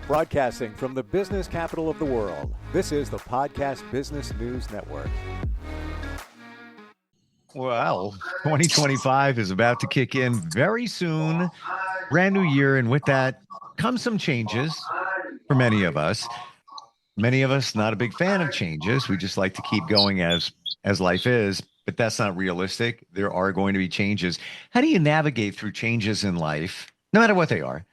Broadcasting from the business capital of the world, this is the Podcast Business News Network. Well, 2025 is about to kick in very soon. Brand new year. And with that comes some changes for many of us. Many of us not a big fan of changes. We just like to keep going as life is, but that's not realistic. There are going to be changes. How do you navigate through changes in life, no matter what they are?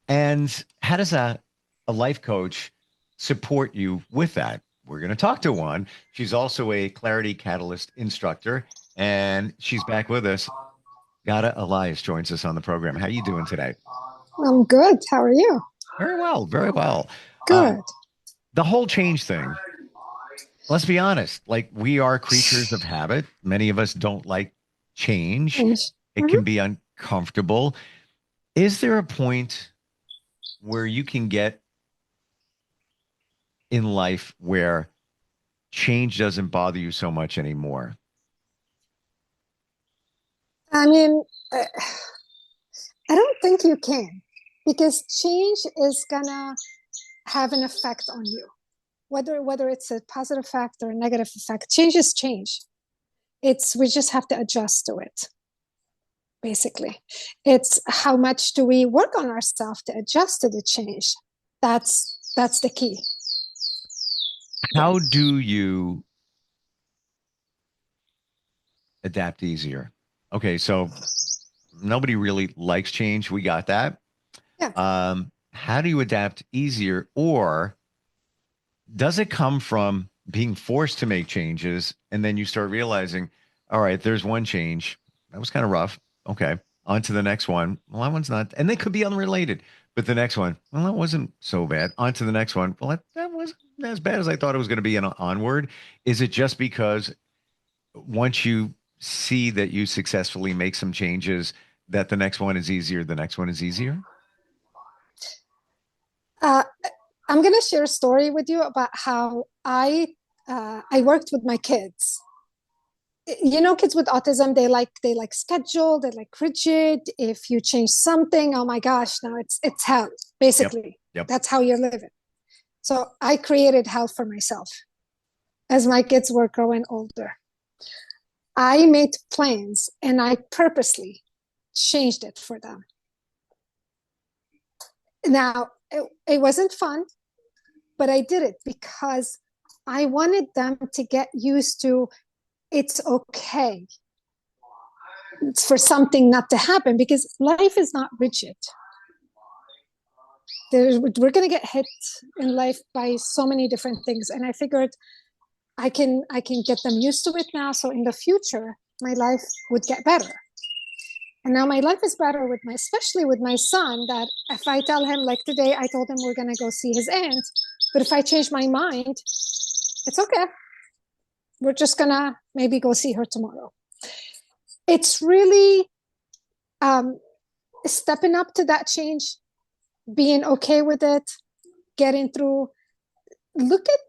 And how does a life coach support you with that? We're going to talk to one. She's also a Clarity Catalyst instructor, and she's back with us. Ghada Elias joins us on the program. How are you doing today? I'm good. How are you? Very well, very well. Good. The whole change thing, let's be honest, like we are creatures of habit. Many of us don't like change. It can be uncomfortable. Is there a point where you can get in life where change doesn't bother you so much anymore? I mean, I don't think you can, because change is gonna have an effect on you, whether it's a positive effect or a negative effect. Change is change. We just have to adjust to it. Basically, it's how much do we work on ourselves to adjust to the change. That's the key. How do you adapt easier? Okay, so nobody really likes change. We got that. Yeah. How do you adapt easier, or does it come from being forced to make changes and then you start realizing, all right, there's one change that was kind of rough. Okay, on to the next one. Well, that one's not, and they could be unrelated, but the next one, well, that wasn't so bad. On to the next one. Well, that wasn't as bad as I thought it was going to be, and onward. Is it just because once you see that you successfully make some changes, that the next one is easier, the next one is easier? I'm going to share a story with you about how I worked with my kids. You know, kids with autism, they like schedule, they like rigid. If you change something, oh my gosh, now it's hell, basically. Yep. That's how you're living. So I created hell for myself as my kids were growing older. I made plans and I purposely changed it for them. Now, it wasn't fun, but I did it because I wanted them to get used to it's okay for something not to happen, because life is not rigid. We're going to get hit in life by so many different things. And I figured I can get them used to it now. So in the future, my life would get better. And now my life is better especially with my son, that if I tell him, like today, I told him we're going to go see his aunt, but if I change my mind, it's okay. We're just going to maybe go see her tomorrow. It's really stepping up to that change, being okay with it, getting through. Look at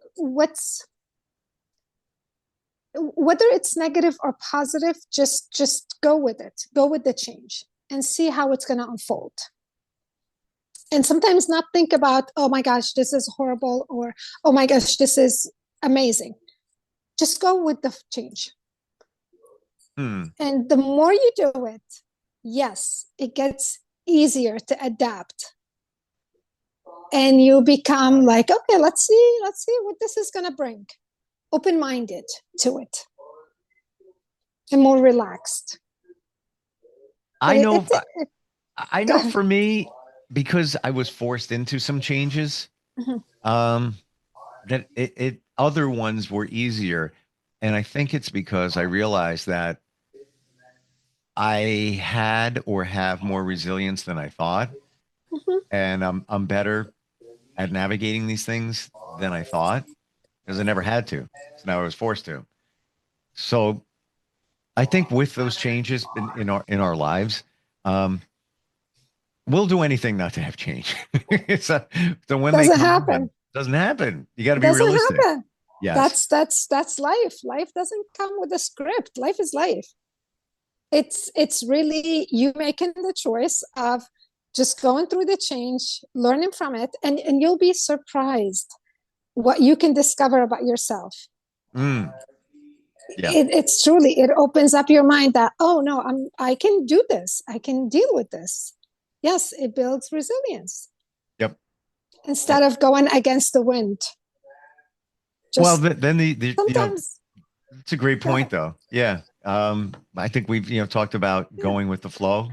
whether it's negative or positive, just go with it. Go with the change and see how it's going to unfold. And sometimes not think about, oh my gosh, this is horrible, or oh my gosh, this is amazing. Just go with the change. And the more you do it, yes, it gets easier to adapt. And you become like, okay, let's see what this is going to bring. Open-minded to it and more relaxed. I know for me, because I was forced into some changes, that other ones were easier. And I think it's because I realized that I had or have more resilience than I thought. And I'm better at navigating these things than I thought, because I never had to. So now I was forced to. So I think with those changes in our lives, we'll do anything not to have change. So when doesn't happen. Doesn't happen. You got to be realistic. Happen. Yes. That's life. Life doesn't come with a script. Life is life. It's really you making the choice of just going through the change, learning from it, and you'll be surprised what you can discover about yourself. Mm. Yeah. It's truly, it opens up your mind that, oh no, I can do this. I can deal with this. Yes, it builds resilience. Yep. Instead of going against the wind. Well, Just then sometimes. it's a great point though. Yeah. I think we've, talked about going with the flow.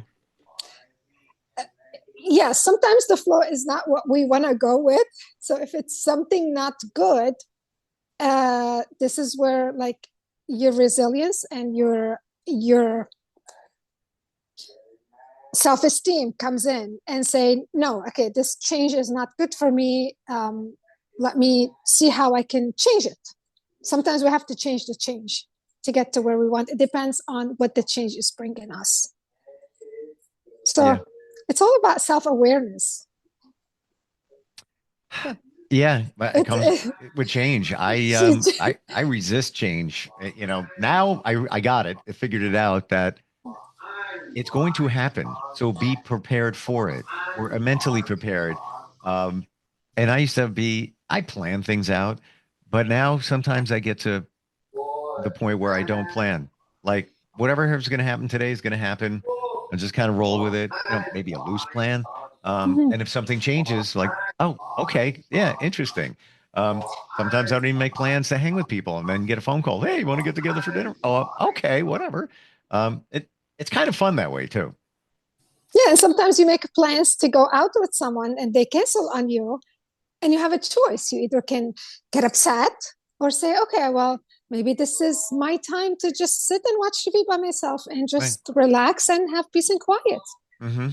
Yes, sometimes the flow is not what we want to go with. So if it's something not good, this is where like your resilience and your self-esteem comes in and say, no, okay, this change is not good for me. Let me see how I can change it. Sometimes we have to change the change to get to where we want. It depends on what the change is bringing us. So it's all about self-awareness. Yeah, but it comes with change. I resist change. Now I got it. I figured it out that it's going to happen. So be prepared for it, or mentally prepared. And I plan things out, but now sometimes I get to the point where I don't plan. Like whatever is going to happen today is going to happen, and just kind of roll with it. Maybe a loose plan. And if something changes, like, oh, okay, yeah, interesting. Sometimes I don't even make plans to hang with people, and then get a phone call. Hey, you want to get together for dinner? Oh, okay, whatever. It's kind of fun that way too. Yeah, and sometimes you make plans to go out with someone and they cancel on you, and you have a choice. You either can get upset or say, okay, well, maybe this is my time to just sit and watch TV by myself and just relax and have peace and quiet. Mm-hmm.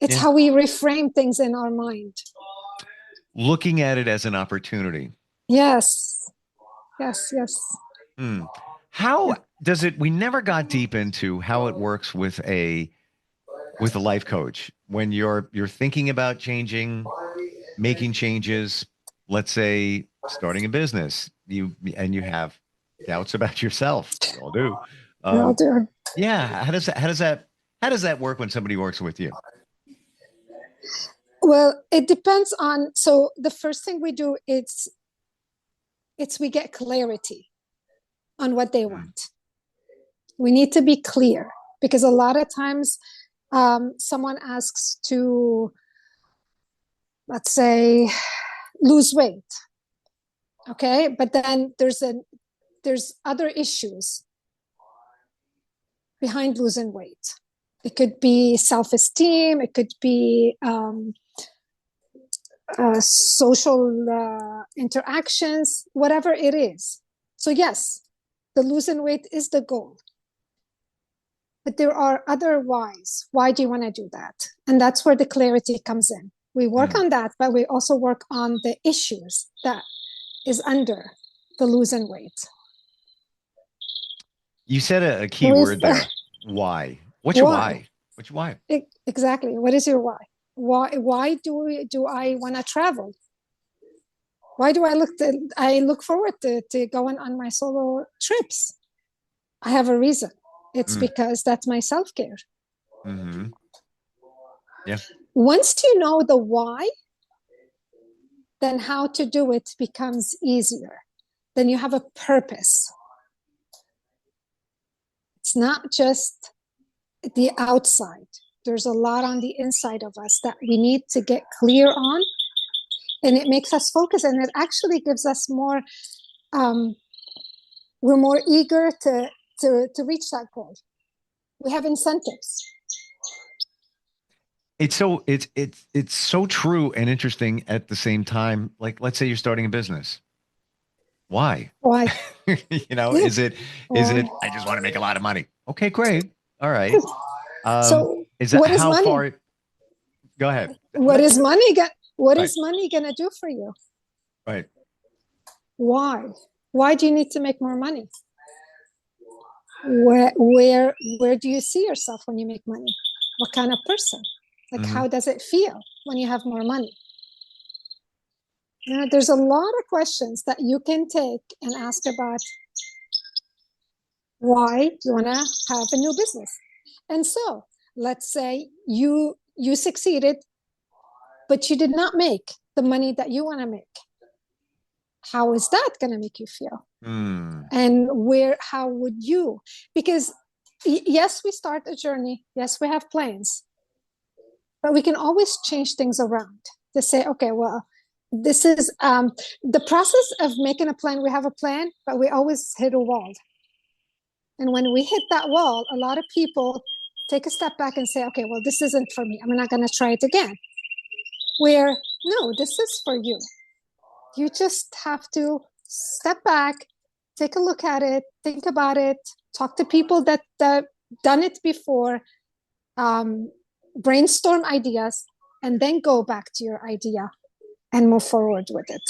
It's how we reframe things in our mind. Looking at it as an opportunity. Yes. Yes. How does it? We never got deep into how it works with a life coach when you're thinking about changing, making changes. Let's say starting a business, you have doubts about yourself. We all do. I'll do it. Yeah. How does that work when somebody works with you? Well, it depends on. So the first thing we do is we get clarity on what they want. We need to be clear, because a lot of times someone asks to, let's say, lose weight. Okay, but then there's other issues behind losing weight. It could be self-esteem. It could be social interactions, whatever it is. So yes, the losing weight is the goal. But there are other whys. Why do you want to do that? And that's where the clarity comes in. We work on that, but we also work on the issues that is under the losing weight. You said a key word there. Why? What's your why? What's your why? Exactly. What is your why? Why do I want to travel? Why do I look forward to going on my solo trips? I have a reason. It's because that's my self-care. Mm-hmm. Yeah. Once you know the why, then how to do it becomes easier. Then you have a purpose. It's not just the outside. There's a lot on the inside of us that we need to get clear on, and it makes us focus, and it actually gives us more, we're more eager to reach that goal. We have incentives. It's so true and interesting at the same time. Like, let's say you're starting a business. Why? Is it I just want to make a lot of money? Okay, great. All right. So is that what is how money? far? Go ahead. What is money is money gonna do for you? Right. Why do you need to make more money? Where do you see yourself when you make money? What kind of person? Like, how does it feel when you have more money? There's a lot of questions that you can take and ask about why you want to have a new business. And so let's say you you succeeded, but you did not make the money that you want to make. How is that going to make you feel? And how would you? Because yes, we start a journey. Yes, we have plans, but we can always change things around to say, okay, well, this is the process of making a plan. We have a plan, but we always hit a wall. And when we hit that wall, a lot of people take a step back and say, okay, well, this isn't for me. I'm not going to try it again. Where, no, this is for you. You just have to step back, take a look at it, think about it, talk to people that done it before, brainstorm ideas, and then go back to your idea and move forward with it.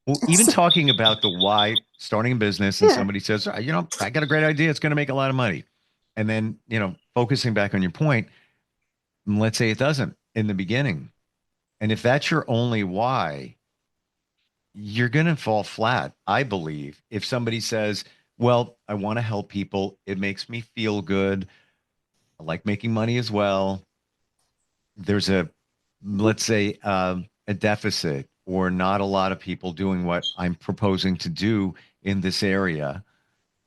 Well, even talking about the why, starting a business, and somebody says, I got a great idea. It's going to make a lot of money. And then, focusing back on your point, let's say it doesn't in the beginning. And if that's your only why, you're going to fall flat, I believe. If somebody says, well, I want to help people. It makes me feel good. I like making money as well. There's let's say, a deficit, or not a lot of people doing what I'm proposing to do in this area,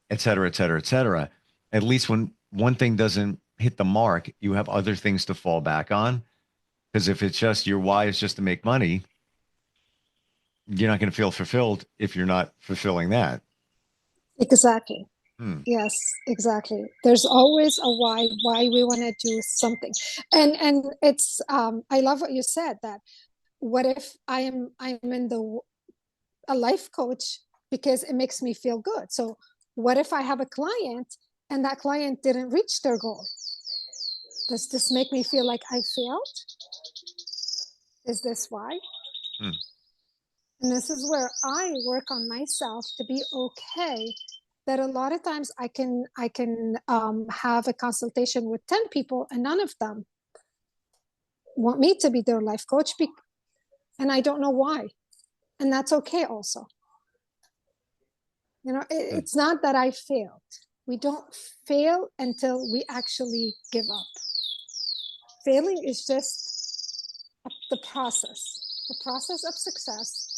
et cetera, et cetera, et cetera. At least when one thing doesn't hit the mark, you have other things to fall back on. Because if it's just your why is just to make money, you're not going to feel fulfilled if you're not fulfilling that. Exactly. Yes, exactly. There's always a why we want to do something. And it's I love what you said, that what if I'm in a life coach because it makes me feel good. So what if I have a client and that client didn't reach their goal? Does this make me feel like I failed? Is this why? And this is where I work on myself to be okay that a lot of times I can have a consultation with 10 people and none of them want me to be their life coach, and I don't know why. And that's okay also. It's not that I failed. We don't fail until we actually give up. Failing is just the process. The process of success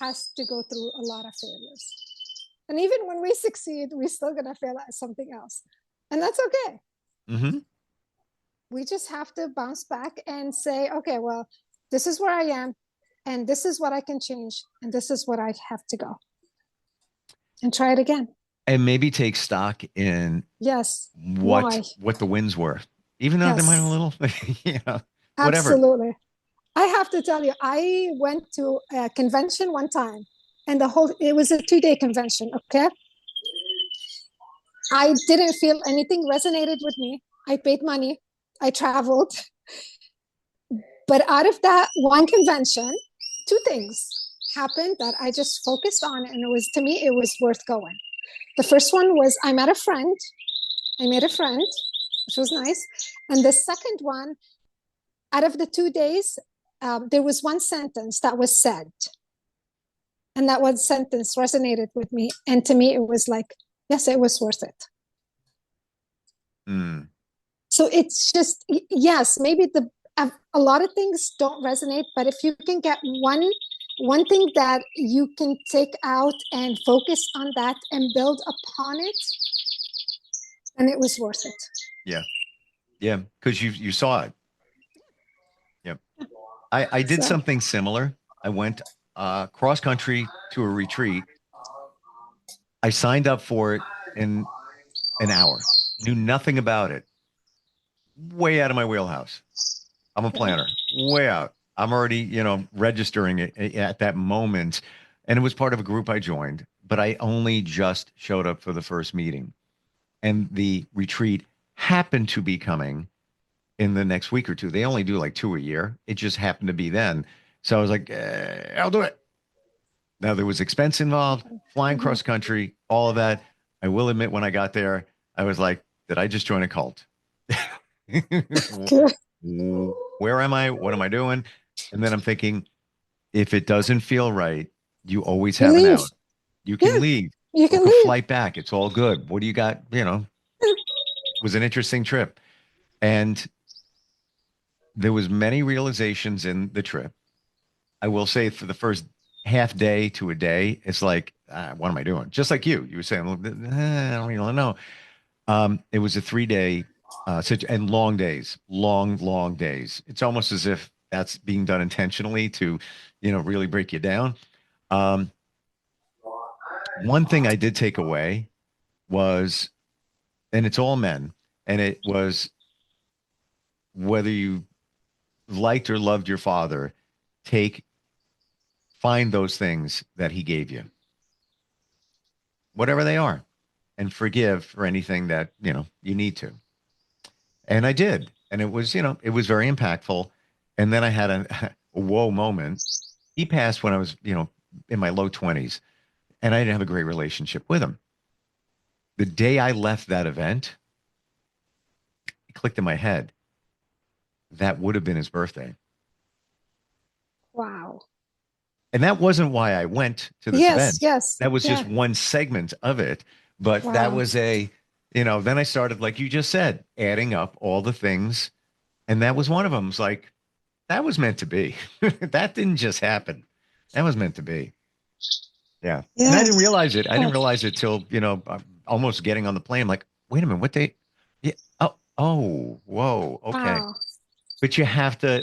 has to go through a lot of failures. And even when we succeed, we're still going to fail at something else. And that's okay. Mm-hmm. We just have to bounce back and say, okay, well, this is where I am, and this is what I can change, and this is what I have to go. And try it again. And maybe take stock in what the wins were. Even though they might have a little, whatever. Absolutely. I have to tell you, I went to a convention one time, and it was a 2-day convention, okay? I didn't feel anything resonated with me. I paid money. I traveled. But out of that one convention, 2 things happened that I just focused on, and to me, it was worth going. The first one was I made a friend, which was nice. And the second one, out of the 2 days, there was one sentence that was said. And that one sentence resonated with me. And to me, it was like, yes, it was worth it. So it's just, yes, maybe a lot of things don't resonate, but if you can get one thing that you can take out and focus on that and build upon it, and it was worth it. Yeah, because you saw it. Yep. I did something similar. I went cross country to a retreat. I signed up for it in an hour. Knew nothing about it. Way out of my wheelhouse. I'm a planner. Way out. I'm already, registering it at that moment. And it was part of a group I joined, but I only just showed up for the first meeting. And the retreat happened to be coming in the next week or two. They only do like 2 a year. It just happened to be then. So I was like, I'll do it. Now there was expense involved, flying cross country, all of that. I will admit, when I got there, I was like, did I just join a cult? Where am I? What am I doing? And then I'm thinking, if it doesn't feel right, you always have an out. You can leave. You can book leave. a flight back. It's all good. What do you got? It was an interesting trip. And there was many realizations in the trip. I will say for the first half day to a day, it's like, what am I doing? Just like you were saying, I don't really know. It was a 3 day, and long days, long days. It's almost as if that's being done intentionally to, really break you down. Um, one thing I did take away was, and it's all men, and it was whether you liked or loved your father, find those things that he gave you, whatever they are, and forgive for anything that, you need to. And I did. And it was very impactful. And then I had a whoa moment. He passed when I was, in my low 20s, and I didn't have a great relationship with him. The day I left that event, it clicked in my head. That would have been his birthday. Wow. And that wasn't why I went to this event. Yes. That was Yeah. just one segment of it. But that was then I started, like you just said, adding up all the things. And that was one of them. It's like, that was meant to be. That didn't just happen. That was meant to be. Yeah. And I didn't realize it. I didn't realize it till, almost getting on the plane. I'm like, wait a minute, what they, yeah. Oh, whoa. Okay. Wow. But you have to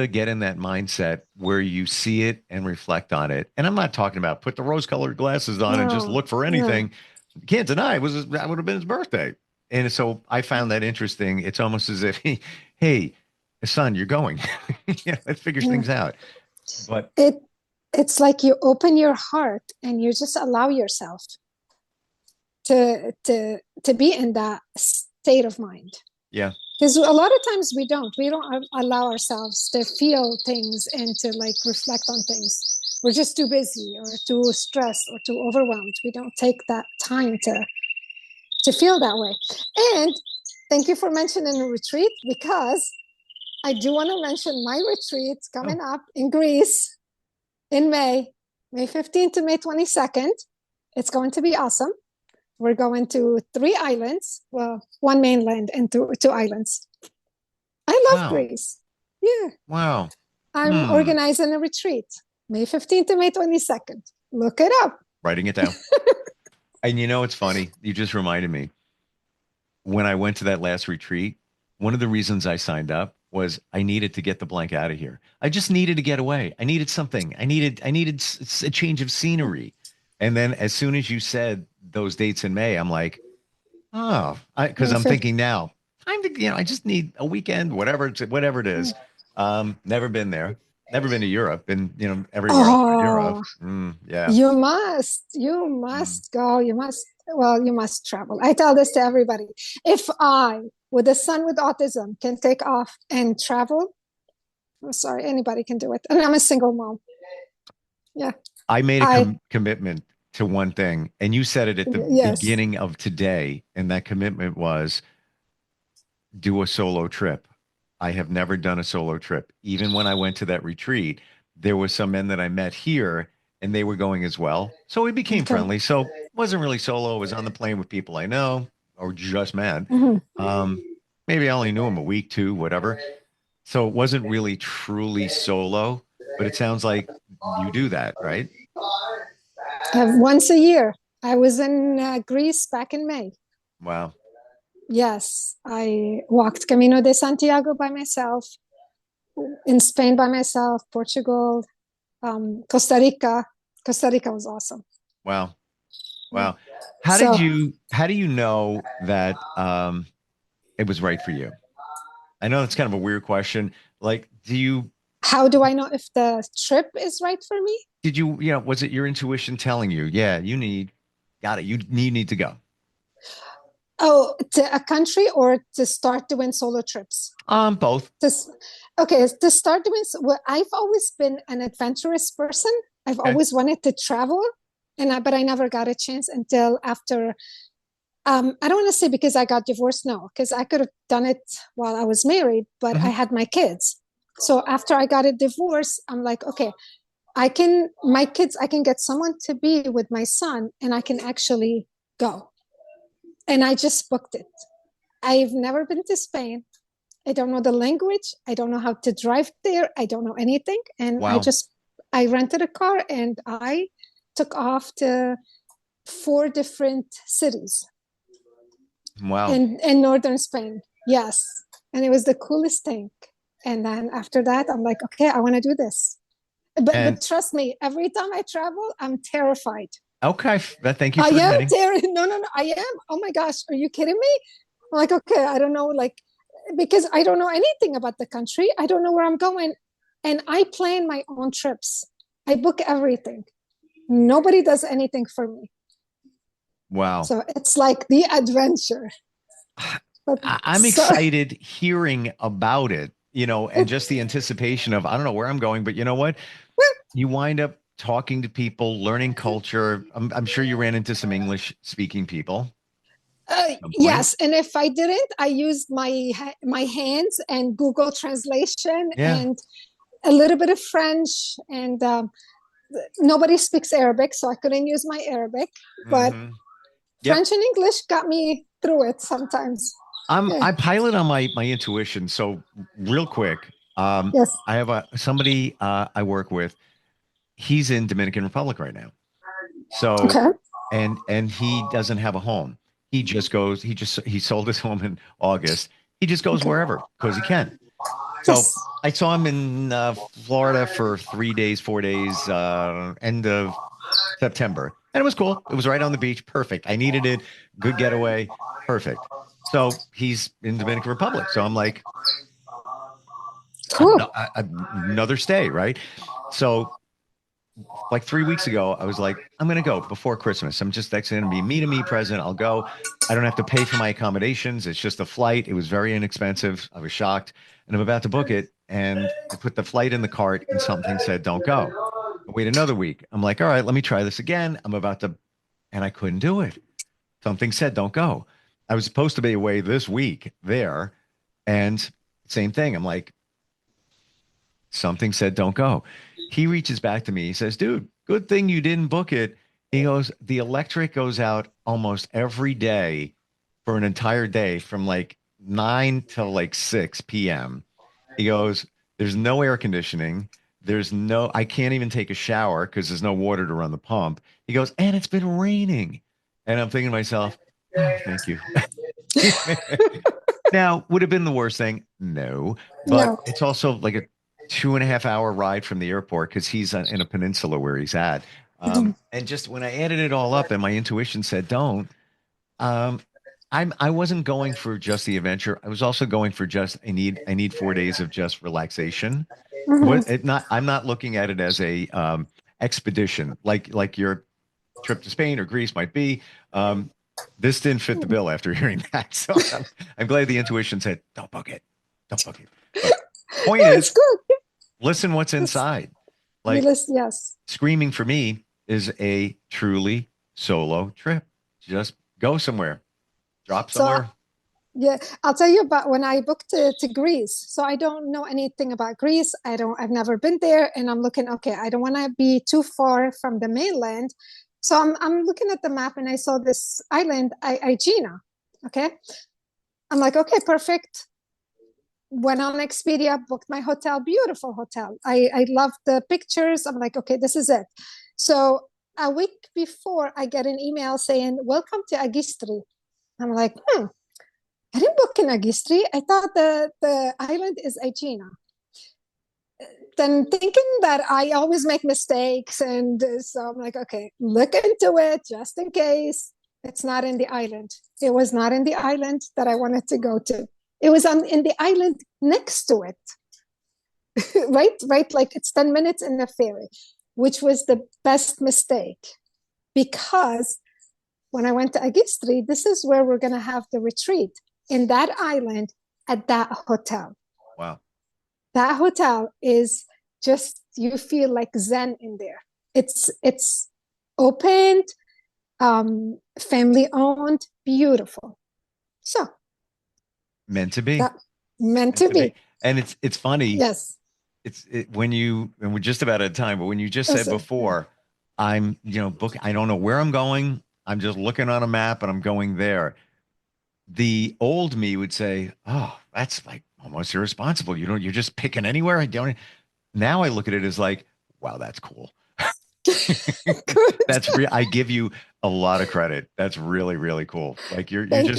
get in that mindset where you see it and reflect on it. And I'm not talking about put the rose-colored glasses on and just look for anything. You can't deny that would have been his birthday. And so I found that interesting. It's almost as if, hey, son, you're going. Let's figure things out. But it's like you open your heart and you just allow yourself to be in that state of mind. Yeah. Because a lot of times we don't allow ourselves to feel things and to like reflect on things. We're just too busy or too stressed or too overwhelmed. We don't take that time to feel that way. And thank you for mentioning a retreat, because I do want to mention my retreat coming up in Greece in May 15th to May 22nd. It's going to be awesome. We're going to 3 islands, well, 1 mainland and 2 islands. I love Greece. Yeah. Wow. I'm organizing a retreat, May 15th to May 22nd. Look it up. Writing it down. And it's funny. You just reminded me. When I went to that last retreat, one of the reasons I signed up was I needed to get the blank out of here. I just needed to get away. I needed something. I needed a change of scenery. And then as soon as you said those dates in May, I'm like, because I'm thinking now, I just need a weekend, whatever it is. Never been there. Never been to Europe, and everywhere else in Europe. Yeah. You must go. You must travel. I tell this to everybody. If I, with a son with autism, can take off and travel, I'm sorry, anybody can do it. And I'm a single mom. Yeah. I made a commitment to one thing, and you said it at the beginning of today, and that commitment was do a solo trip. I have never done a solo trip. Even when I went to that retreat, there were some men that I met here, and they were going as well. So we became friendly. So it wasn't really solo. I was on the plane with people I know or just met. Maybe I only knew them a week, 2, whatever. So it wasn't really truly solo, but it sounds like you do that, right? Once a year. I was in Greece back in May. Wow. Yes, I walked Camino de Santiago by myself, in Spain by myself, Portugal, Costa Rica. Costa Rica was awesome. Wow. How do you know that it was right for you? I know that's kind of a weird question. Like, how do I know if the trip is right for me? Did you, was it your intuition telling you, you need to go? Oh, to a country or to start doing solo trips? Both. To start doing, I've always been an adventurous person. I've always wanted to travel, but I never got a chance until after. I don't want to say because I got divorced. No, because I could have done it while I was married, but I had my kids. So after I got a divorce, I'm like, okay, I can get someone to be with my son, and I can actually go. And I just booked it. I've never been to Spain. I don't know the language. I don't know how to drive there. I don't know anything. And Wow. I rented a car and I took off to 4 different cities Wow. in northern Spain. Yes. And it was the coolest thing. And then after that, I'm like, okay, I want to do this. But trust me, every time I travel, I'm terrified. Okay. Thank you I for am admitting. terrified. No, I am. Oh my gosh, are you kidding me? I'm like, okay, I don't know, like, because I don't know anything about the country. I don't know where I'm going. And I plan my own trips. I book everything. Nobody does anything for me. Wow. So it's like the adventure. But I'm excited hearing about it, and just the anticipation of, I don't know where I'm going, but you know what? You wind up talking to people, learning culture. I'm sure you ran into some English speaking people. Yes, and if I didn't, I used my hands and Google Translation and a little bit of French, and nobody speaks Arabic, so I couldn't use my Arabic, but French and English got me through it sometimes. I pilot on my intuition. So real quick, Yes. I have somebody I work with. He's in Dominican Republic right now. So okay. and he doesn't have a home. He just goes. He sold his home in August. He just goes wherever because he can. So Yes. I saw him in Florida for 3 days, 4 days, end of September, and it was cool. It was right on the beach, perfect. I needed it. Good getaway, perfect. So he's in Dominican Republic. So I'm like, Cool. another stay, right? So like 3 weeks ago, I was like, I'm going to go before Christmas. I'm just, that's going to be me to me present. I'll go. I don't have to pay for my accommodations. It's just a flight. It was very inexpensive. I was shocked and I'm about to book it. And I put the flight in the cart and something said, don't go. I wait another week. I'm like, all right, let me try this again. I'm about to, and I couldn't do it. Something said, don't go. I was supposed to be away this week there. And same thing. I'm like, something said, don't go. He reaches back to me. He says, dude, good thing you didn't book it. He goes, the electric goes out almost every day for an entire day from like 9 till like 6 p.m. He goes, there's no air conditioning. I can't even take a shower because there's no water to run the pump. He goes, and it's been raining. And I'm thinking to myself, oh, thank you. Now, would have been the worst thing? No, but it's also like a 2.5 hour ride from the airport because he's in a peninsula where he's at. And just when I added it all up and my intuition said, don't, um, I wasn't going for just the adventure. I was also going for just, I need 4 days of just relaxation. I'm not looking at it as a, expedition like your trip to Spain or Greece might be. This didn't fit the bill after hearing that. So I'm glad the intuition said, don't book it. Don't book it. But point is, good. listen what's inside. Yes. Screaming for me is a truly solo trip. Just go somewhere, drop somewhere. Yeah, I'll tell you about when I booked to Greece. So I don't know anything about Greece. I've never been there, and I'm looking. Okay, I don't want to be too far from the mainland, so I'm looking at the map, and I saw this island, Aegina. Okay, I'm like, okay, perfect. Went on Expedia, booked my hotel, beautiful hotel. I love the pictures. I'm like, okay, this is it. So a week before, I get an email saying, welcome to Agistri. I'm like, I didn't book in Agistri. I thought the island is Aegina. Then thinking that I always make mistakes, and so I'm like, okay, look into it just in case. It's not in the island. It was not in the island that I wanted to go to. It was in the island next to it. right, like it's 10 minutes in the ferry, which was the best mistake, because when I went to Agistri, this is where we're going to have the retreat, in that island at that hotel. Wow. That hotel is just, you feel like Zen in there. It's opened, family owned, beautiful. So meant to be. Meant to be. And it's funny. Yes. And we're just about out of time, but when you just said before, I'm, book, I don't know where I'm going. I'm just looking on a map and I'm going there. the old me would say, "Oh, that's like almost irresponsible. You're just picking anywhere. I don't." Now I look at it as like, "Wow, that's cool." Good. I give you a lot of credit. That's really, really cool. Like you're Thank you.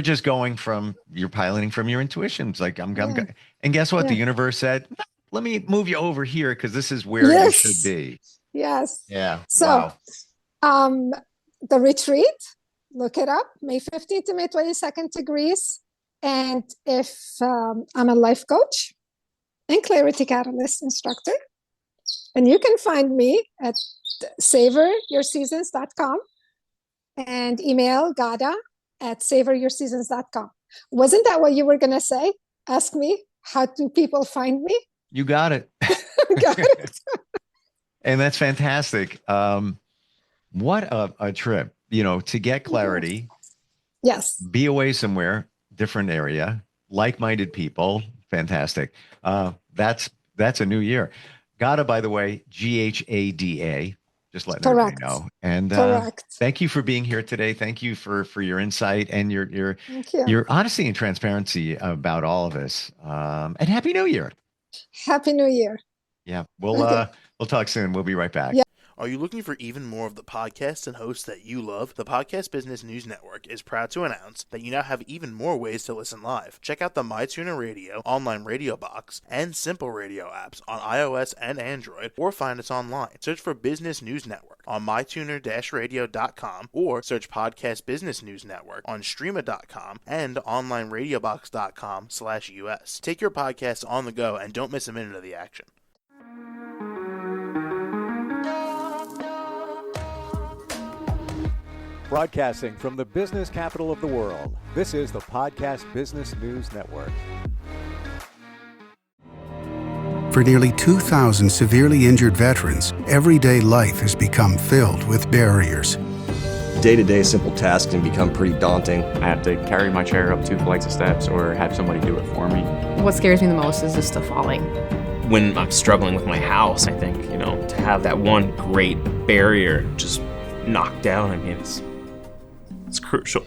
just going from you're piloting from your intuitions. Like Yeah. and guess what? The Yeah. universe said, "Let me move you over here because this is where you should be." Yes. Yeah. So, Wow. the retreat, look it up, May 15th to May 22nd to Greece. And if I'm a life coach and clarity catalyst instructor, and you can find me at savoryourseasons.com and email Ghada at savoryourseasons.com. Wasn't that what you were going to say? Ask me, how do people find me? You got it. Got it. And that's fantastic. What a trip, to get clarity. Yes. Be away somewhere, different area, like-minded people. Fantastic. That's a new year. Ghada, by the way, Ghada. Just letting everybody know. And Correct. Thank you for being here today. Thank you for your insight and your Thank you. your honesty and transparency about all of this. And Happy New Year. Happy New Year. Yeah, we'll talk soon. We'll be right back. Yeah. Are you looking for even more of the podcasts and hosts that you love? The Podcast Business News Network is proud to announce that you now have even more ways to listen live. Check out the Mindfulne Radio, online radio box, and Simple Radio apps on iOS and Android, or find us online. Search for Business News Network on mytuner-radio.com, or search Podcast Business News Network on streama.com and onlineradiobox.com/US. Take your podcast on the go and don't miss a minute of the action. Broadcasting from the business capital of the world, this is the Podcast Business News Network. For nearly 2,000 severely injured veterans, everyday life has become filled with barriers. Day-to-day simple tasks can become pretty daunting. I have to carry my chair up 2 flights of steps or have somebody do it for me. What scares me the most is just the falling. When I'm struggling with my house, I think, to have that one great barrier just knocked down, it's crucial.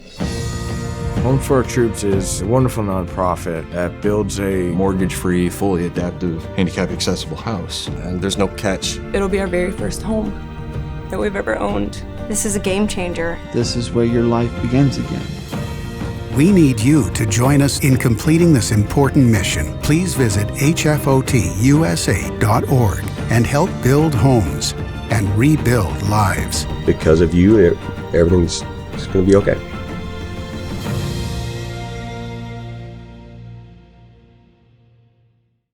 Home for Our Troops is a wonderful nonprofit that builds a mortgage-free, fully adaptive, handicap-accessible house. And there's no catch. It'll be our very first home that we've ever owned. This is a game changer. This is where your life begins again. We need you to join us in completing this important mission. Please visit hfotusa.org and help build homes and rebuild lives. Because of you, everything's going to be okay.